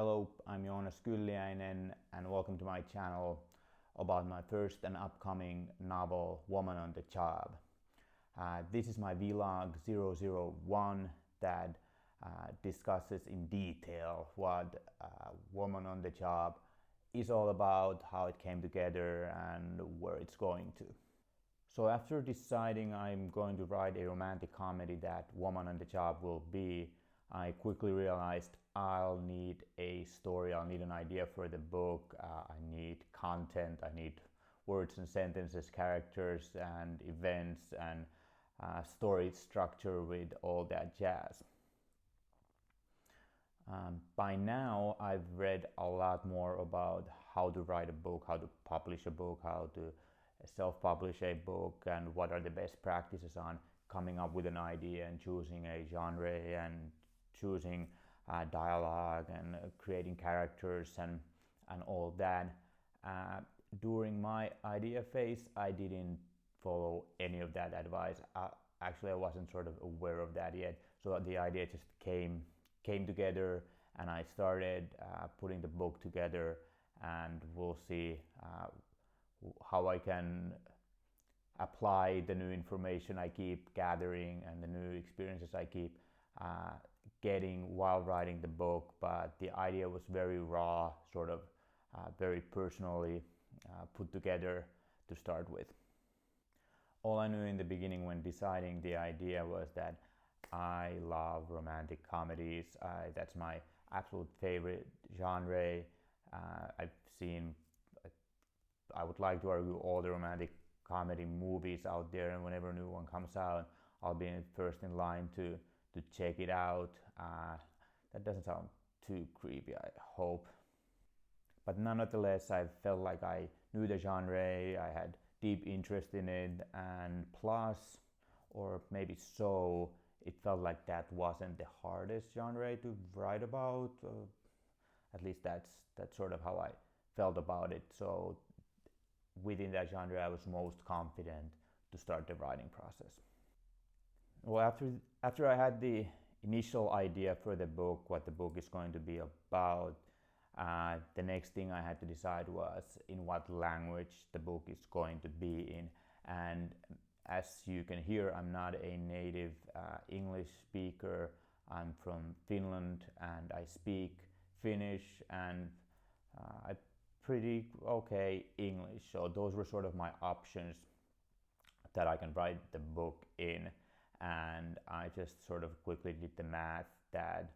Hello, I'm Joonas Kylliäinen and welcome to my channel about my first and upcoming novel, Woman on the Job. This is my VLOG001 that discusses in detail what Woman on the Job is all about, how it came together and where it's going to. So after deciding I'm going to write a romantic comedy that Woman on the Job will be, I quickly realized I'll need a story, I'll need an idea for the book, I need content, I need words and sentences, characters and events and story structure with all that jazz. By now I've read a lot more about how to write a book, how to publish a book, how to self-publish a book and what are the best practices on coming up with an idea and choosing a genre and choosing dialogue and creating characters and all that. During my idea phase, I didn't follow any of that advice. Actually, I wasn't sort of aware of that yet. So the idea just came together and I started putting the book together, and we'll see how I can apply the new information I keep gathering and the new experiences I keep getting while writing the book. But the idea was very raw, sort of very personally put together to start with. All I knew in the beginning when deciding the idea was that I love romantic comedies. That's my absolute favorite genre. I've seen, I would like to argue, all the romantic comedy movies out there, and whenever a new one comes out, I'll be first in line to check it out. That doesn't sound too creepy, I hope. But nonetheless, I felt like I knew the genre, I had deep interest in it, and plus, or maybe so, it felt like that wasn't the hardest genre to write about. At least that's sort of how I felt about it. So within that genre, I was most confident to start the writing process. Well, after I had the initial idea for the book, what the book is going to be about, the next thing I had to decide was in what language the book is going to be in. And as you can hear, I'm not a native English speaker. I'm from Finland and I speak Finnish and I pretty okay English. So those were sort of my options that I can write the book in. And I just sort of quickly did the math that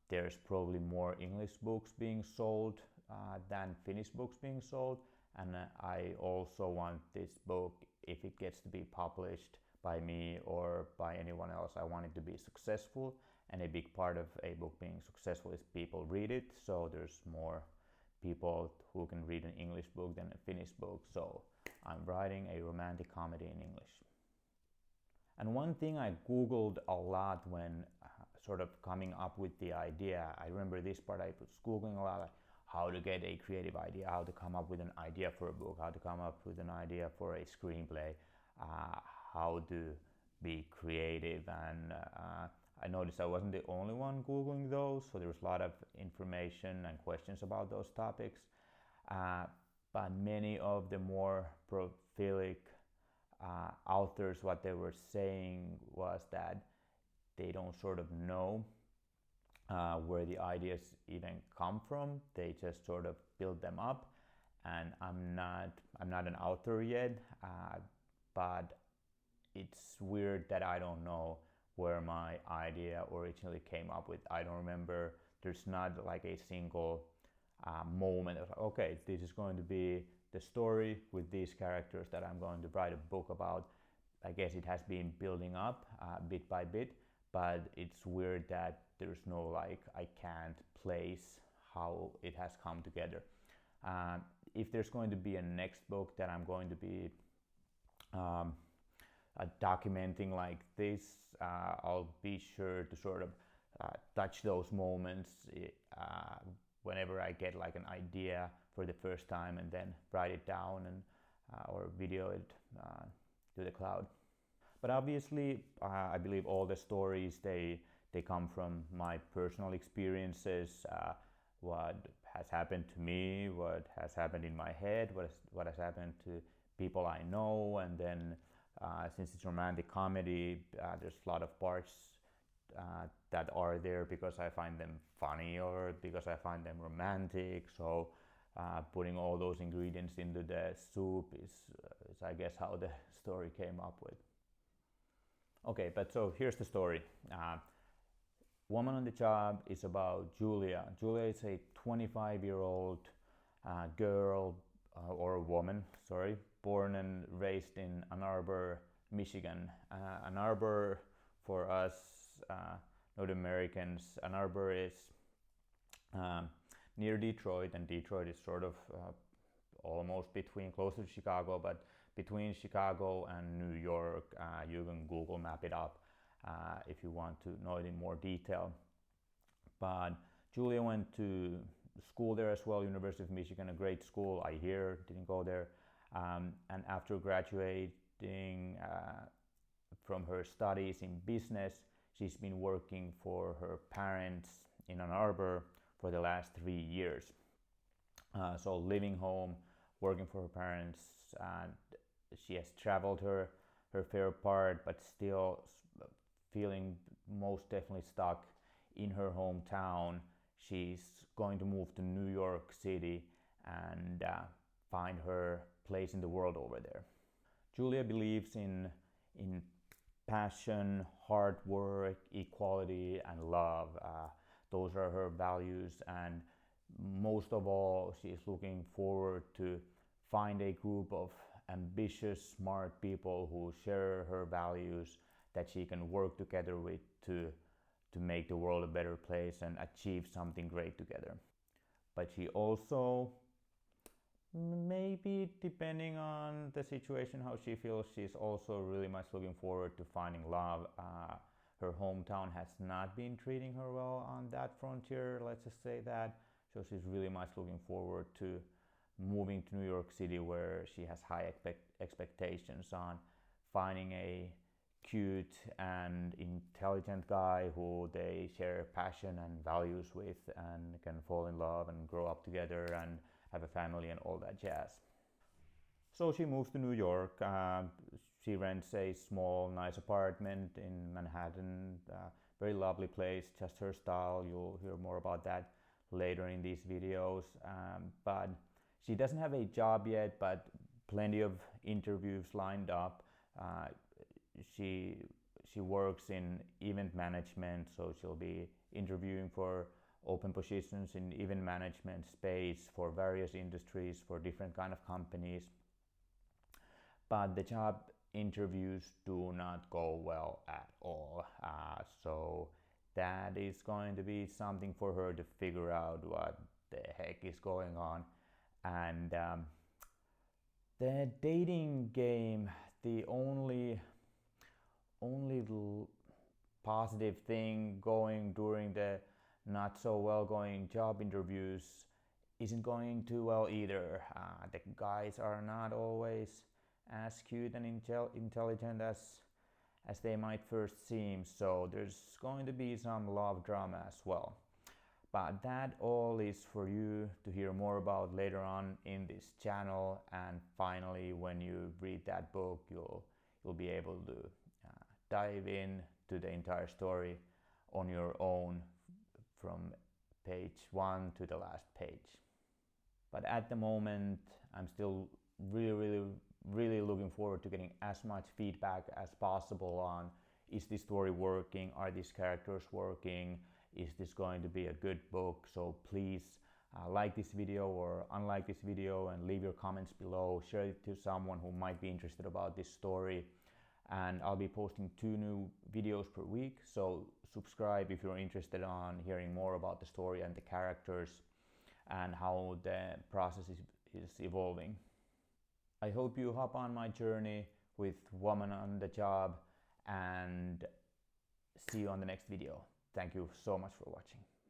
there's probably more English books being sold than Finnish books being sold. And I also want this book, if it gets to be published by me or by anyone else, I want it to be successful. And a big part of a book being successful is people read it. So there's more people who can read an English book than a Finnish book. So I'm writing a romantic comedy in English. And one thing I Googled a lot when sort of coming up with the idea, I remember this part, I was Googling a lot, like how to get a creative idea, how to come up with an idea for a book, how to come up with an idea for a screenplay, how to be creative. And I noticed I wasn't the only one Googling those, so there was a lot of information and questions about those topics. But many of the more prolific authors, what they were saying was that they don't sort of know where the ideas even come from. They just sort of build them up. And I'm not an author yet, but it's weird that I don't know where my idea originally came up with. I don't remember. There's not like a single moment of, okay, this is going to be the story with these characters that I'm going to write a book about. I guess it has been building up bit by bit, but it's weird that there's no, like, I can't place how it has come together. If there's going to be a next book that I'm going to be documenting like this, I'll be sure to sort of touch those moments whenever I get like an idea for the first time and then write it down and or video it to the cloud. But obviously, I believe all the stories, they They come from my personal experiences, what has happened to me, what has happened in my head, what has happened to people I know, and then since it's romantic comedy, there's a lot of parts that are there because I find them funny or because I find them romantic. So putting all those ingredients into the soup is I guess how the story came up with. Okay, but so here's the story. Woman on the Job is about Julia. Julia is a 25-year-old girl or woman, sorry, born and raised in Ann Arbor, Michigan. Ann Arbor, for us North Americans, Ann Arbor is near Detroit, and Detroit is sort of almost between, closer to Chicago, but between Chicago and New York. You can Google map it up if you want to know it in more detail. But Julia went to school there as well, University of Michigan, a great school, I hear, didn't go there. And after graduating from her studies in business, she's been working for her parents in Ann Arbor for the last 3 years. So living home, working for her parents, and she has traveled her fair part, but still feeling most definitely stuck in her hometown. She's going to move to New York City and find her place in the world over there. Julia believes in passion, hard work, equality, and love. Those are her values, and most of all, she is looking forward to find a group of ambitious, smart people who share her values that she can work together with to make the world a better place and achieve something great together. But she also, maybe depending on the situation, how she feels, she's also really much looking forward to finding love. Her hometown has not been treating her well on that frontier, let's just say that. So she's really much looking forward to moving to New York City, where she has high expectations on finding a cute and intelligent guy who they share passion and values with and can fall in love and grow up together and have a family and all that jazz. So she moves to New York. She rents a small, nice apartment in Manhattan. Very lovely place, just her style. You'll hear more about that later in these videos. But she doesn't have a job yet, but plenty of interviews lined up. She works in event management, so she'll be interviewing for open positions in event management space for various industries, for different kind of companies. But the job interviews do not go well at all. So that is going to be something for her to figure out what the heck is going on. And the dating game, the only positive thing going during the not so well going job interviews isn't going too well either. The guys are not always as cute and intelligent as they might first seem, so there's going to be some love drama as well. But that all is for you to hear more about later on in this channel, and finally when you read that book you'll be able to dive in to the entire story on your own from page 1 to the last page. But at the moment I'm still really looking forward to getting as much feedback as possible on, is this story working, are these characters working, is this going to be a good book? So please like this video or unlike this video and leave your comments below. Share it to someone who might be interested about this story. And I'll be posting 2 new videos per week, so subscribe if you're interested on hearing more about the story and the characters and how the process is evolving. I hope you hop on my journey with Woman on the Job, and see you on the next video. Thank you so much for watching.